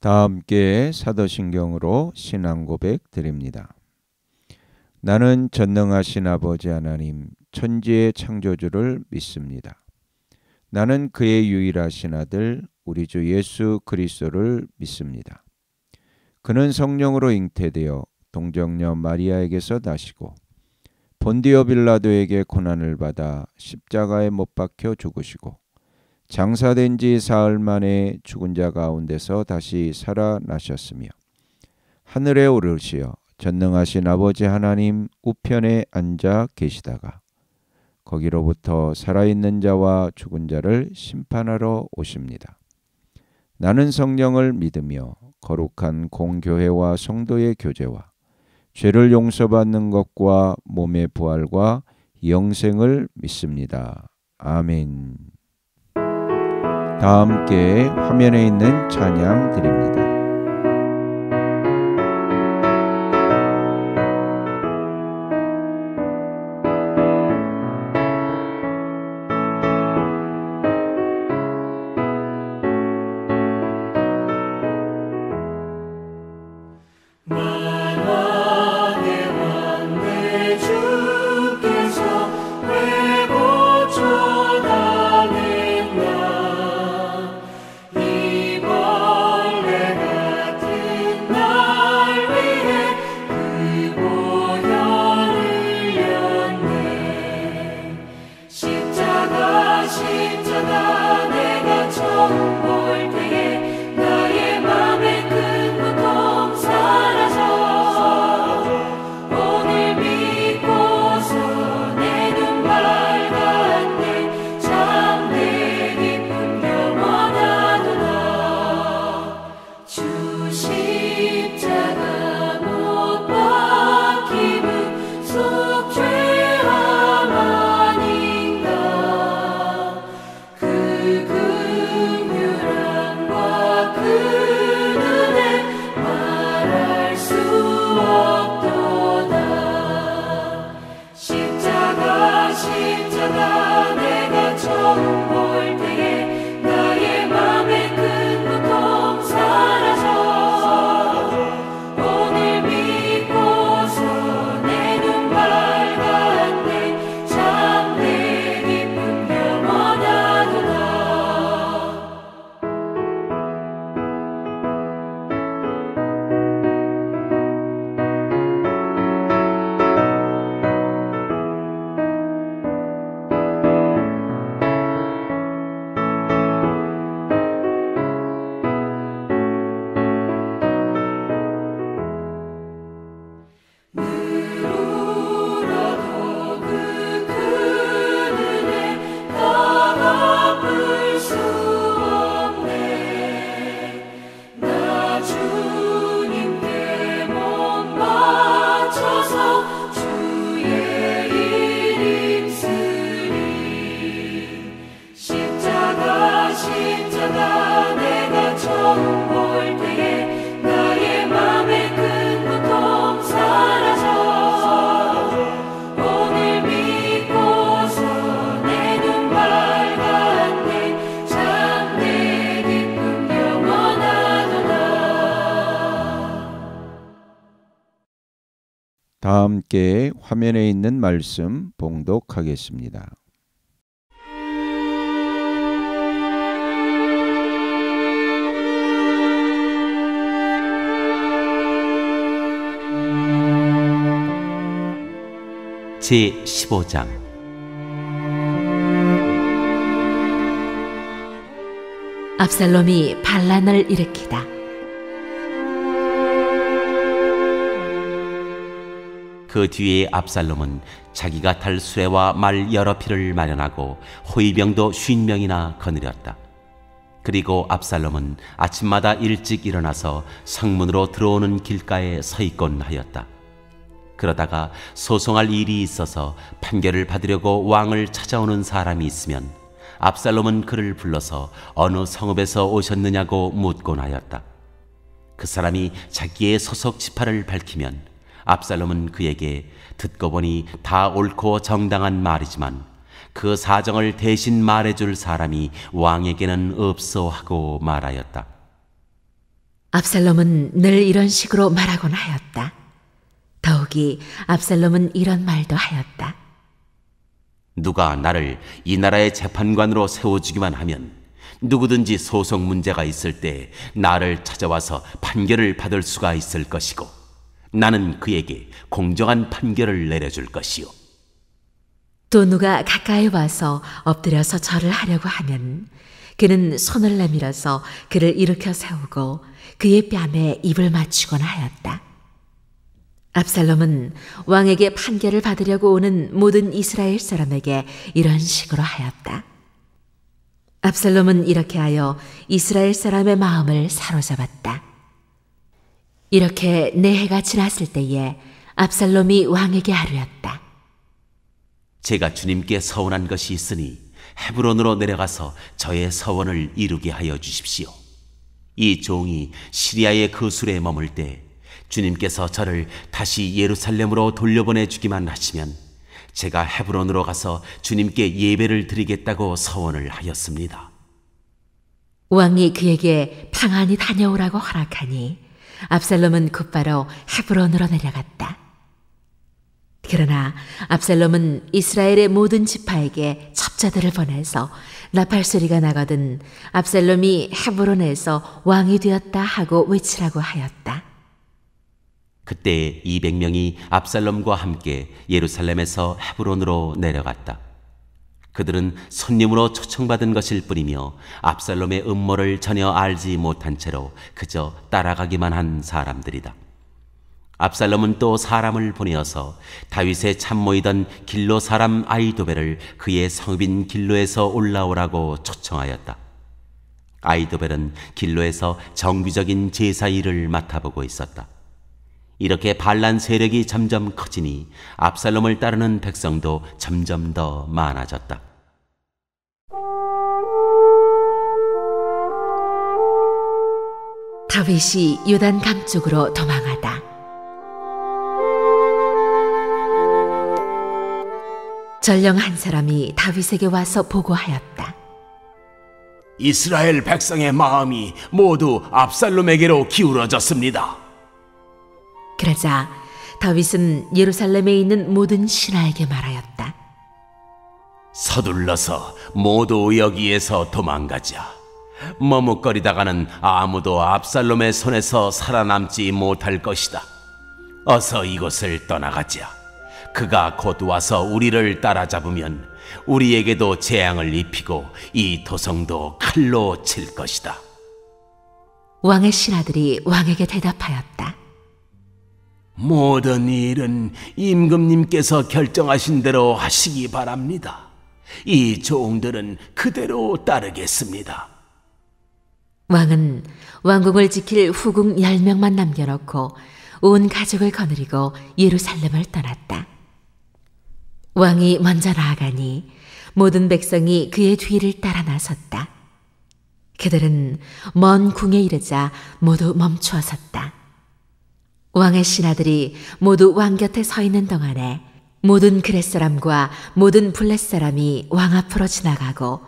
다 함께 사도신경으로 신앙 고백 드립니다. 나는 전능하신 아버지 하나님 천지의 창조주를 믿습니다. 나는 그의 유일하신 아들 우리 주 예수 그리스도를 믿습니다. 그는 성령으로 잉태되어 동정녀 마리아에게서 나시고 본디오 빌라도에게 고난을 받아 십자가에 못 박혀 죽으시고 장사된 지 사흘 만에 죽은 자 가운데서 다시 살아나셨으며 하늘에 오르시어 전능하신 아버지 하나님 우편에 앉아 계시다가 거기로부터 살아있는 자와 죽은 자를 심판하러 오십니다. 나는 성령을 믿으며 거룩한 공교회와 성도의 교제와 죄를 용서받는 것과 몸의 부활과 영생을 믿습니다. 아멘. 다 함께 화면에 있는 찬양 드립니다. 다 함께 화면에 있는 말씀 봉독하겠습니다. 제15장 압살롬이 반란을 일으키다. 그 뒤에 압살롬은 자기가 탈 수레와 말 여러 필을 마련하고 호위병도 50명이나 거느렸다. 그리고 압살롬은 아침마다 일찍 일어나서 성문으로 들어오는 길가에 서 있곤 하였다. 그러다가 소송할 일이 있어서 판결을 받으려고 왕을 찾아오는 사람이 있으면 압살롬은 그를 불러서 어느 성읍에서 오셨느냐고 묻곤 하였다. 그 사람이 자기의 소속 지파를 밝히면 압살롬은 그에게 듣고 보니 다 옳고 정당한 말이지만 그 사정을 대신 말해줄 사람이 왕에게는 없어 하고 말하였다. 압살롬은 늘 이런 식으로 말하곤 하였다. 더욱이 압살롬은 이런 말도 하였다. 누가 나를 이 나라의 재판관으로 세워주기만 하면 누구든지 소송 문제가 있을 때 나를 찾아와서 판결을 받을 수가 있을 것이고 나는 그에게 공정한 판결을 내려줄 것이요. 또 누가 가까이 와서 엎드려서 절을 하려고 하면 그는 손을 내밀어서 그를 일으켜 세우고 그의 뺨에 입을 맞추곤 하였다. 압살롬은 왕에게 판결을 받으려고 오는 모든 이스라엘 사람에게 이런 식으로 하였다. 압살롬은 이렇게 하여 이스라엘 사람의 마음을 사로잡았다. 이렇게 4해가 지났을 때에 압살롬이 왕에게 아뢰었다. 제가 주님께 서원한 것이 있으니 헤브론으로 내려가서 저의 서원을 이루게 하여 주십시오. 이 종이 시리아의 거술에 머물 때 주님께서 저를 다시 예루살렘으로 돌려보내 주기만 하시면 제가 헤브론으로 가서 주님께 예배를 드리겠다고 서원을 하였습니다. 왕이 그에게 평안히 다녀오라고 허락하니 압살롬은 곧바로 헤브론으로 내려갔다. 그러나 압살롬은 이스라엘의 모든 지파에게 첩자들을 보내서 나팔소리가 나거든 압살롬이 헤브론에서 왕이 되었다 하고 외치라고 하였다. 그때 200명이 압살롬과 함께 예루살렘에서 헤브론으로 내려갔다. 그들은 손님으로 초청받은 것일 뿐이며 압살롬의 음모를 전혀 알지 못한 채로 그저 따라가기만 한 사람들이다. 압살롬은 또 사람을 보내어서 다윗의 참모이던 길로 사람 아히도벨을 그의 성읍인 길로에서 올라오라고 초청하였다. 아히도벨은 길로에서 정규적인 제사 일을 맡아보고 있었다. 이렇게 반란 세력이 점점 커지니 압살롬을 따르는 백성도 점점 더 많아졌다. 다윗이 요단강 쪽으로 도망하다. 전령 한 사람이 다윗에게 와서 보고하였다. 이스라엘 백성의 마음이 모두 압살롬에게로 기울어졌습니다. 그러자 다윗은 예루살렘에 있는 모든 신하에게 말하였다. 서둘러서 모두 여기에서 도망가자. 머뭇거리다가는 아무도 압살롬의 손에서 살아남지 못할 것이다. 어서 이곳을 떠나가자. 그가 곧 와서 우리를 따라잡으면 우리에게도 재앙을 입히고 이 도성도 칼로 칠 것이다. 왕의 신하들이 왕에게 대답하였다. 모든 일은 임금님께서 결정하신 대로 하시기 바랍니다. 이 종들은 그대로 따르겠습니다. 왕은 왕궁을 지킬 후궁 10명만 남겨놓고 온 가족을 거느리고 예루살렘을 떠났다. 왕이 먼저 나아가니 모든 백성이 그의 뒤를 따라 나섰다. 그들은 먼 궁에 이르자 모두 멈추어 섰다. 왕의 신하들이 모두 왕 곁에 서 있는 동안에 모든 그렛 사람과 모든 블렛 사람이 왕 앞으로 지나가고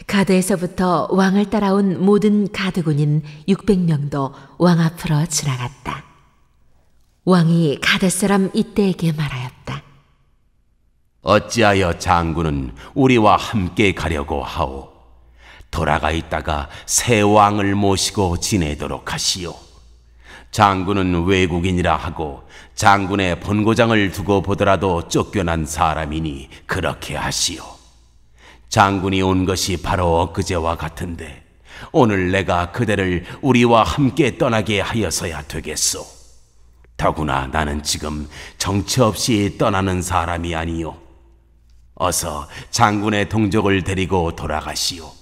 가드에서부터 왕을 따라온 모든 가드군인 600명도 왕 앞으로 지나갔다. 왕이 가드 사람 이때에게 말하였다. 어찌하여 장군은 우리와 함께 가려고 하오? 돌아가 있다가 새 왕을 모시고 지내도록 하시오. 장군은 외국인이라 하고 장군의 본고장을 두고 보더라도 쫓겨난 사람이니 그렇게 하시오. 장군이 온 것이 바로 엊그제와 같은데 오늘 내가 그대를 우리와 함께 떠나게 하여서야 되겠소. 더구나 나는 지금 정처 없이 떠나는 사람이 아니오. 어서 장군의 동족을 데리고 돌아가시오.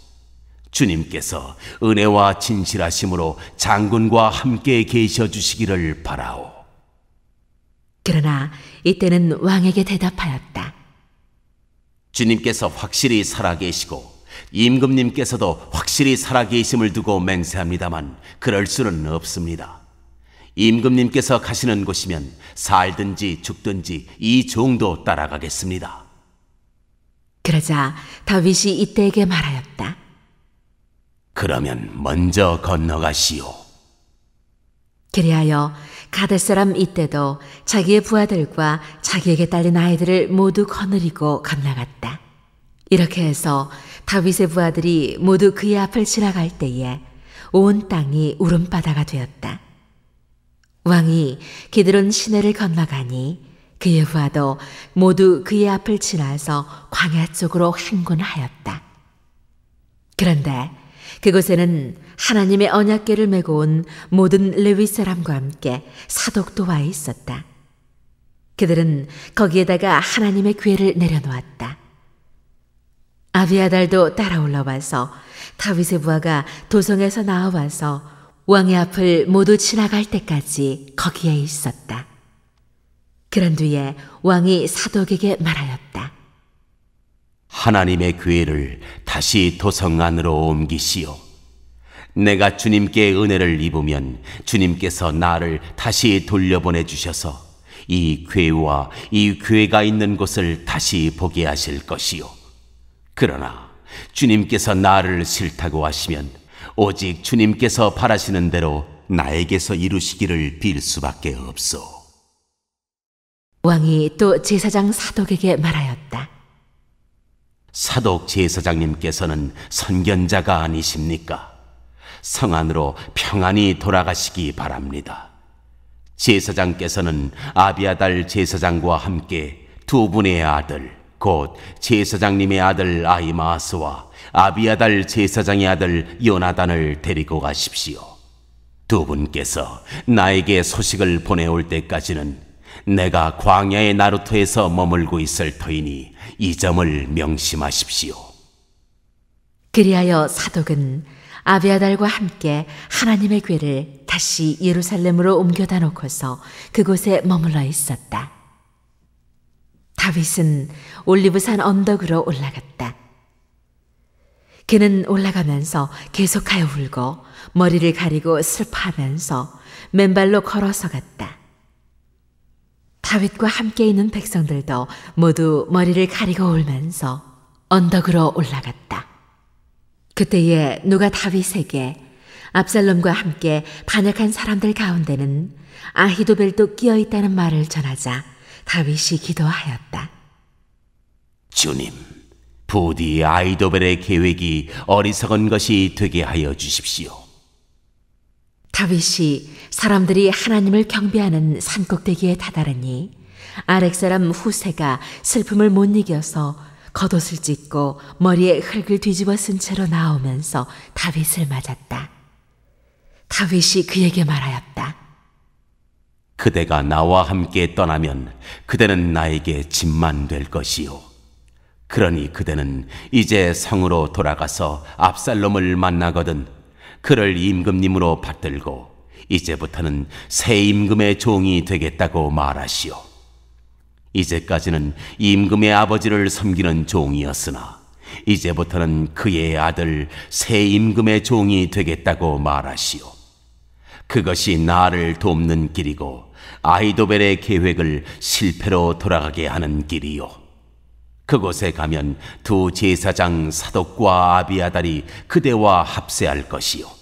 주님께서 은혜와 진실하심으로 장군과 함께 계셔 주시기를 바라오. 그러나 이때는 왕에게 대답하였다. 주님께서 확실히 살아계시고 임금님께서도 확실히 살아계심을 두고 맹세합니다만 그럴 수는 없습니다. 임금님께서 가시는 곳이면 살든지 죽든지 이 종도 따라가겠습니다. 그러자 다윗이 이때에게 말하였다. 그러면 먼저 건너가시오. 그리하여 가뎃 사람 이때도 자기의 부하들과 자기에게 딸린 아이들을 모두 거느리고 건너갔다. 이렇게 해서 다윗의 부하들이 모두 그의 앞을 지나갈 때에 온 땅이 울음바다가 되었다. 왕이 기드론 시내를 건너가니 그의 부하도 모두 그의 앞을 지나서 광야 쪽으로 행군하였다. 그런데 그곳에는 하나님의 언약궤를 메고 온 모든 레위 사람과 함께 사독도 와 있었다. 그들은 거기에다가 하나님의 궤를 내려놓았다. 아비아달도 따라 올라와서 다윗의 부하가 도성에서 나와서 왕의 앞을 모두 지나갈 때까지 거기에 있었다. 그런 뒤에 왕이 사독에게 말하였다. 하나님의 궤를 다시 도성 안으로 옮기시오. 내가 주님께 은혜를 입으면 주님께서 나를 다시 돌려보내 주셔서 이 궤와 이 궤가 있는 곳을 다시 보게 하실 것이요. 그러나 주님께서 나를 싫다고 하시면 오직 주님께서 바라시는 대로 나에게서 이루시기를 빌 수밖에 없소. 왕이 또 제사장 사독에게 말하였다. 사독 제사장님께서는 선견자가 아니십니까? 성 안으로 평안히 돌아가시기 바랍니다. 제사장께서는 아비아달 제사장과 함께 두 분의 아들, 곧 제사장님의 아들 아히마아스와 아비아달 제사장의 아들 요나단을 데리고 가십시오. 두 분께서 나에게 소식을 보내올 때까지는 내가 광야의 나루토에서 머물고 있을 터이니 이 점을 명심하십시오. 그리하여 사독은 아비아달과 함께 하나님의 궤를 다시 예루살렘으로 옮겨다 놓고서 그곳에 머물러 있었다. 다윗은 올리브산 언덕으로 올라갔다. 그는 올라가면서 계속하여 울고 머리를 가리고 슬퍼하면서 맨발로 걸어서 갔다. 다윗과 함께 있는 백성들도 모두 머리를 가리고 울면서 언덕으로 올라갔다. 그때에 누가 다윗에게 압살롬과 함께 반역한 사람들 가운데는 아히도벨도 끼어 있다는 말을 전하자 다윗이 기도하였다. 주님, 부디 아히도벨의 계획이 어리석은 것이 되게 하여 주십시오. 다윗이 사람들이 하나님을 경배하는 산꼭대기에 다다르니 아렉 사람 후세가 슬픔을 못 이겨서 겉옷을 찢고 머리에 흙을 뒤집어 쓴 채로 나오면서 다윗을 맞았다. 다윗이 그에게 말하였다. 그대가 나와 함께 떠나면 그대는 나에게 짐만 될 것이요. 그러니 그대는 이제 성으로 돌아가서 압살롬을 만나거든 그를 임금님으로 받들고 이제부터는 새 임금의 종이 되겠다고 말하시오. 이제까지는 임금의 아버지를 섬기는 종이었으나 이제부터는 그의 아들 새 임금의 종이 되겠다고 말하시오. 그것이 나를 돕는 길이고 아히도벨의 계획을 실패로 돌아가게 하는 길이요. 그곳에 가면 두 제사장 사독과 아비아달이 그대와 합세할 것이요.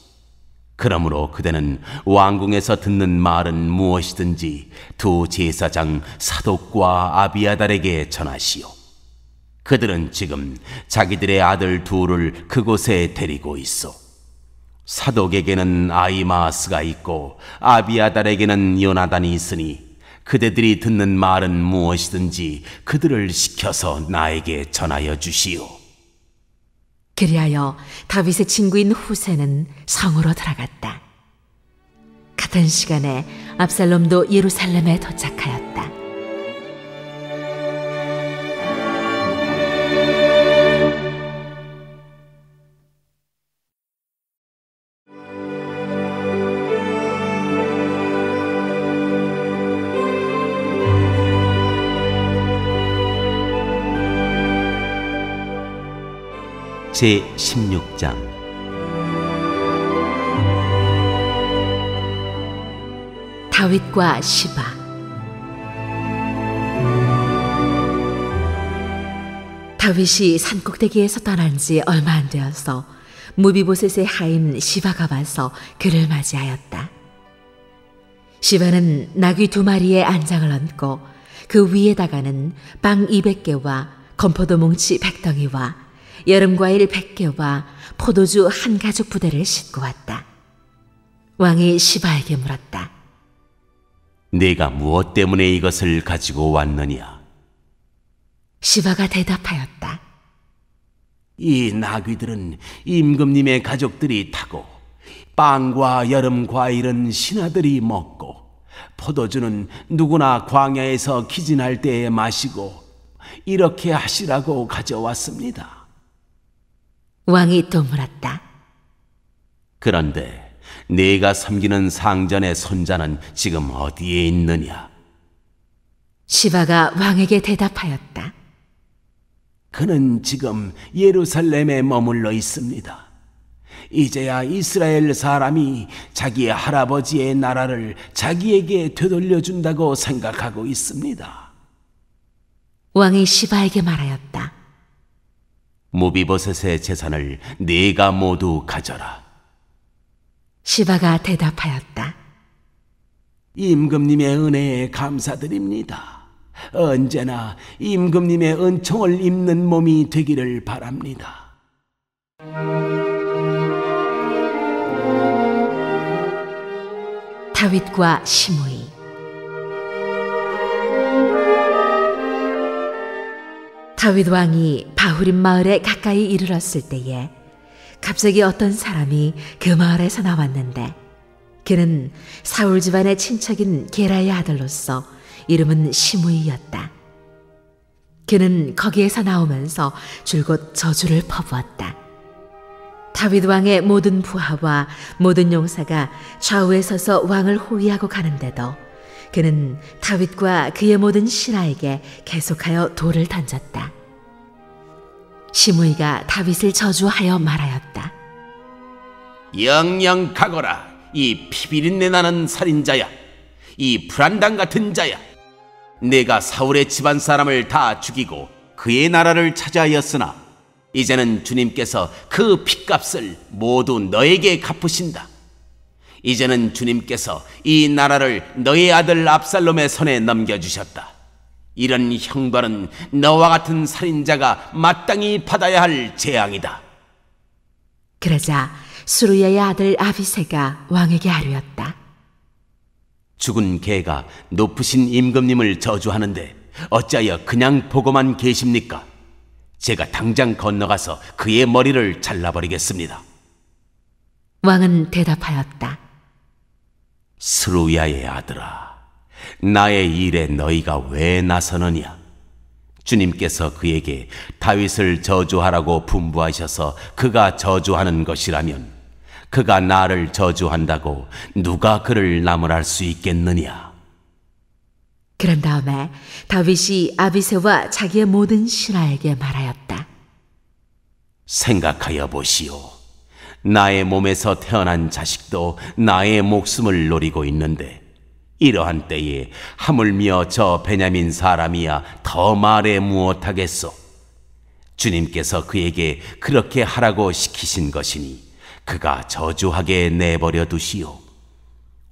그러므로 그대는 왕궁에서 듣는 말은 무엇이든지 두 제사장 사독과 아비아달에게 전하시오. 그들은 지금 자기들의 아들 둘을 그곳에 데리고 있어. 사독에게는 아히마아스가 있고 아비아달에게는 요나단이 있으니 그대들이 듣는 말은 무엇이든지 그들을 시켜서 나에게 전하여 주시오. 그리하여 다윗의 친구인 후세는 성으로 들어갔다. 같은 시간에 압살롬도 예루살렘에 도착하였다. 제16장 다윗과 시바. 다윗이 산꼭대기에서 떠난 지 얼마 안 되어서 무비보셋의 하인 시바가 와서 그를 맞이하였다. 시바는 나귀 2마리의 안장을 얹고 그 위에다가는 빵 200개와 건포도 뭉치 100덩이와 여름과일 100개와 포도주 1가죽 부대를 싣고 왔다. 왕이 시바에게 물었다. 네가 무엇 때문에 이것을 가지고 왔느냐? 시바가 대답하였다. 이 나귀들은 임금님의 가족들이 타고 빵과 여름 과일은 신하들이 먹고 포도주는 누구나 광야에서 기진할 때에 마시고 이렇게 하시라고 가져왔습니다. 왕이 또 물었다. 그런데 네가 섬기는 상전의 손자는 지금 어디에 있느냐? 시바가 왕에게 대답하였다. 그는 지금 예루살렘에 머물러 있습니다. 이제야 이스라엘 사람이 자기의 할아버지의 나라를 자기에게 되돌려준다고 생각하고 있습니다. 왕이 시바에게 말하였다. 무비보셋의 재산을 네가 모두 가져라. 시바가 대답하였다. 임금님의 은혜에 감사드립니다. 언제나 임금님의 은총을 입는 몸이 되기를 바랍니다. 다윗과 시므이. 다윗 왕이 바후림 마을에 가까이 이르렀을 때에 갑자기 어떤 사람이 그 마을에서 나왔는데 그는 사울 집안의 친척인 게라의 아들로서 이름은 시므이였다. 그는 거기에서 나오면서 줄곧 저주를 퍼부었다. 다윗 왕의 모든 부하와 모든 용사가 좌우에 서서 왕을 호위하고 가는데도 그는 다윗과 그의 모든 신하에게 계속하여 돌을 던졌다. 시므이가 다윗을 저주하여 말하였다. 영영 가거라. 이 피비린내 나는 살인자야. 이 불안당 같은 자야. 내가 사울의 집안 사람을 다 죽이고 그의 나라를 차지하였으나 이제는 주님께서 그 핏값을 모두 너에게 갚으신다. 이제는 주님께서 이 나라를 너의 아들 압살롬의 손에 넘겨주셨다. 이런 형벌은 너와 같은 살인자가 마땅히 받아야 할 재앙이다. 그러자 수르야의 아들 아비새가 왕에게 아뢰었다. 죽은 개가 높으신 임금님을 저주하는데 어찌하여 그냥 보고만 계십니까? 제가 당장 건너가서 그의 머리를 잘라버리겠습니다. 왕은 대답하였다. 스루야의 아들아, 나의 일에 너희가 왜 나서느냐? 주님께서 그에게 다윗을 저주하라고 분부하셔서 그가 저주하는 것이라면 그가 나를 저주한다고 누가 그를 나무랄 수 있겠느냐? 그런 다음에 다윗이 아비새와 자기의 모든 신하에게 말하였다. 생각하여 보시오. 나의 몸에서 태어난 자식도 나의 목숨을 노리고 있는데 이러한 때에 하물며 저 베냐민 사람이야 더 말해 무엇하겠소? 주님께서 그에게 그렇게 하라고 시키신 것이니 그가 저주하게 내버려 두시오.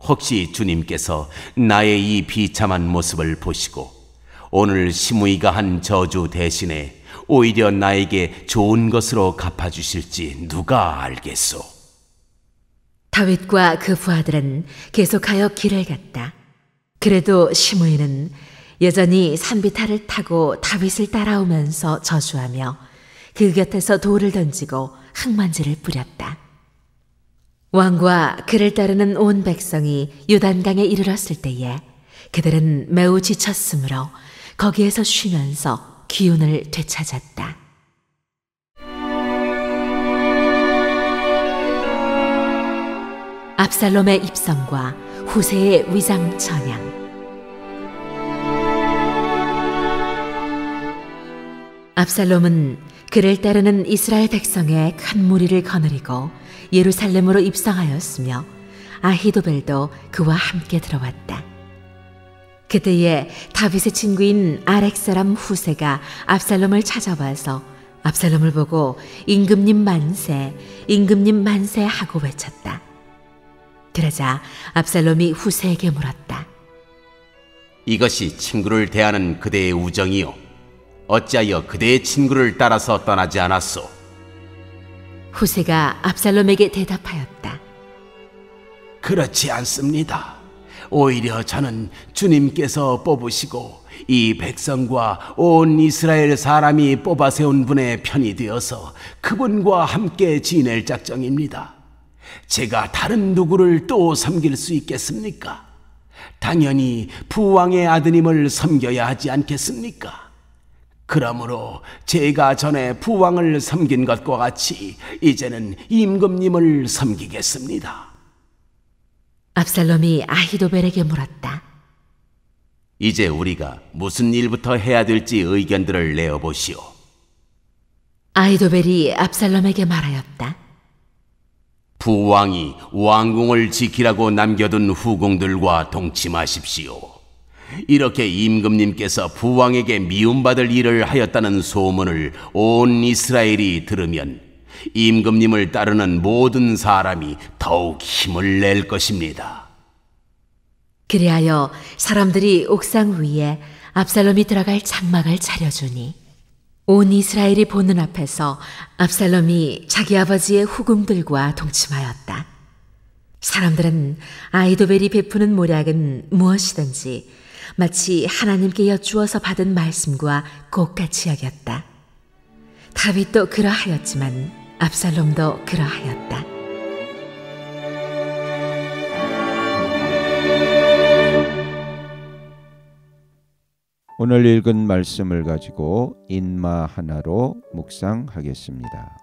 혹시 주님께서 나의 이 비참한 모습을 보시고 오늘 시므이가 한 저주 대신에 오히려 나에게 좋은 것으로 갚아주실지 누가 알겠소? 다윗과 그 부하들은 계속하여 길을 갔다. 그래도 시므이는 여전히 산비탈을 타고 다윗을 따라오면서 저주하며 그 곁에서 돌을 던지고 흙먼지를 뿌렸다. 왕과 그를 따르는 온 백성이 요단강에 이르렀을 때에 그들은 매우 지쳤으므로 거기에서 쉬면서 기운을 되찾았다. 압살롬의 입성과 후세의 위장 전향. 압살롬은 그를 따르는 이스라엘 백성의 큰 무리를 거느리고 예루살렘으로 입성하였으며 아히도벨도 그와 함께 들어왔다. 그때에 다윗의 친구인 아렉 사람 후세가 압살롬을 찾아와서 압살롬을 보고 임금님 만세, 임금님 만세 하고 외쳤다. 그러자 압살롬이 후세에게 물었다. 이것이 친구를 대하는 그대의 우정이요, 어찌하여 그대의 친구를 따라서 떠나지 않았소? 후세가 압살롬에게 대답하였다. 그렇지 않습니다. 오히려 저는 주님께서 뽑으시고 이 백성과 온 이스라엘 사람이 뽑아 세운 분의 편이 되어서 그분과 함께 지낼 작정입니다. 제가 다른 누구를 또 섬길 수 있겠습니까? 당연히 부왕의 아드님을 섬겨야 하지 않겠습니까? 그러므로 제가 전에 부왕을 섬긴 것과 같이 이제는 임금님을 섬기겠습니다. 압살롬이 아히도벨에게 물었다. 이제 우리가 무슨 일부터 해야 될지 의견들을 내어보시오. 아히도벨이 압살롬에게 말하였다. 부왕이 왕궁을 지키라고 남겨둔 후궁들과 동침하십시오. 이렇게 임금님께서 부왕에게 미움받을 일을 하였다는 소문을 온 이스라엘이 들으면 임금님을 따르는 모든 사람이 더욱 힘을 낼 것입니다. 그리하여 사람들이 옥상 위에 압살롬이 들어갈 장막을 차려주니 온 이스라엘이 보는 앞에서 압살롬이 자기 아버지의 후궁들과 동침하였다. 사람들은 아히도벨이 베푸는 모략은 무엇이든지 마치 하나님께 여쭈어서 받은 말씀과 똑같이 여겼다. 다윗도 그러하였지만 압살롬도 그러하였다. 오늘 읽은 말씀을 가지고 인마 하나로 묵상하겠습니다.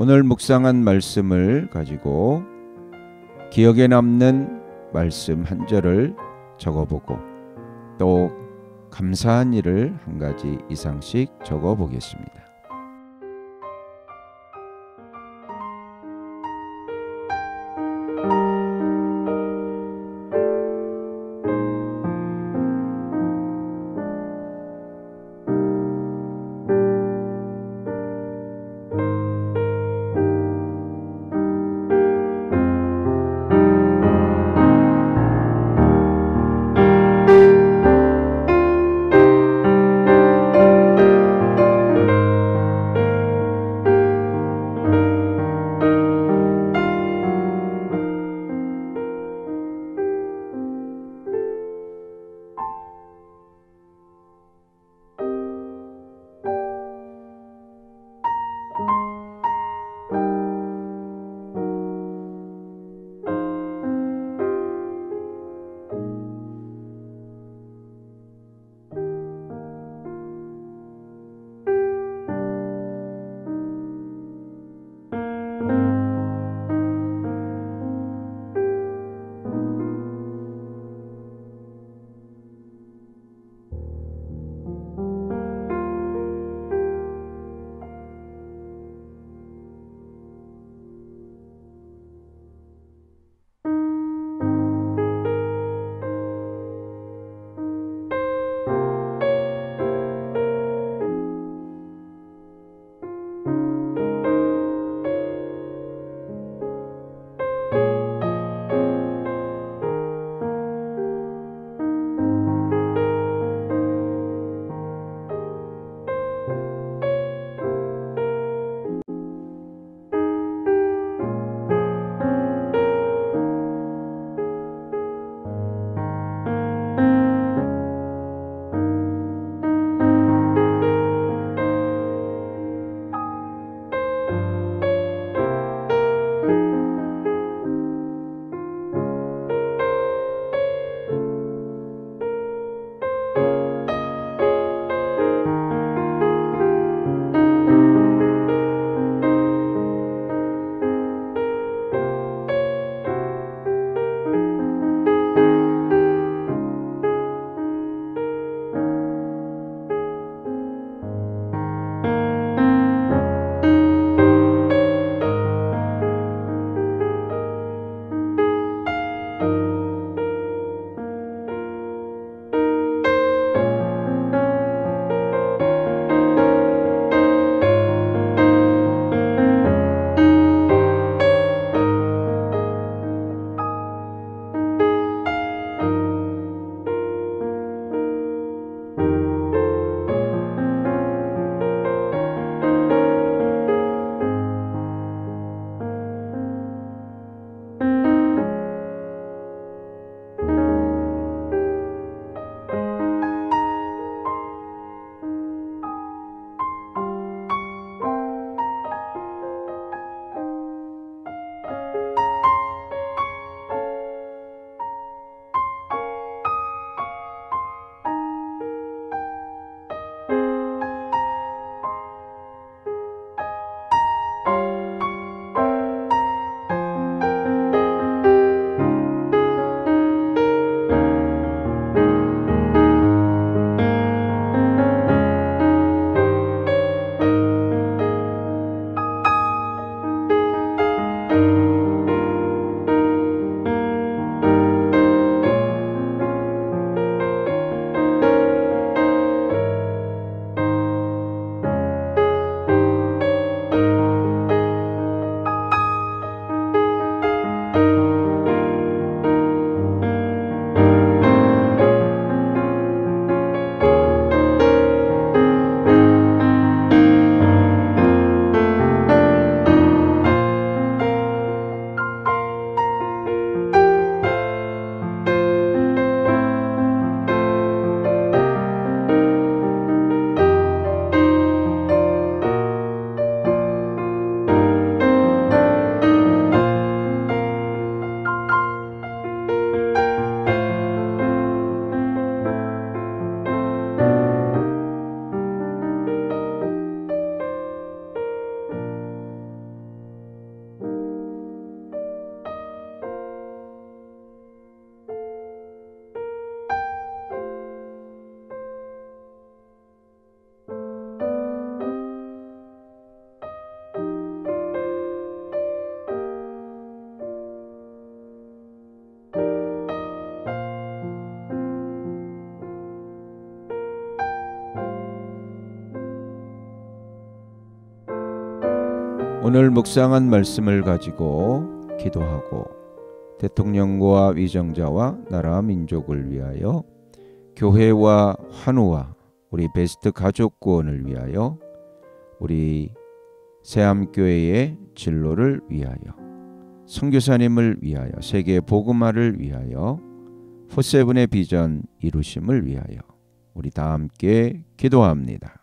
오늘 묵상한 말씀을 가지고 기억에 남는 말씀 한 절을 적어보고 또 감사한 일을 한 가지 이상씩 적어보겠습니다. 오늘 묵상한 말씀을 가지고 기도하고 대통령과 위정자와 나라 민족을 위하여 교회와 환우와 우리 베스트 가족 구원을 위하여 우리 새암교회의 진로를 위하여 선교사님을 위하여 세계 복음화를 위하여 포세븐의 비전 이루심을 위하여 우리 다 함께 기도합니다.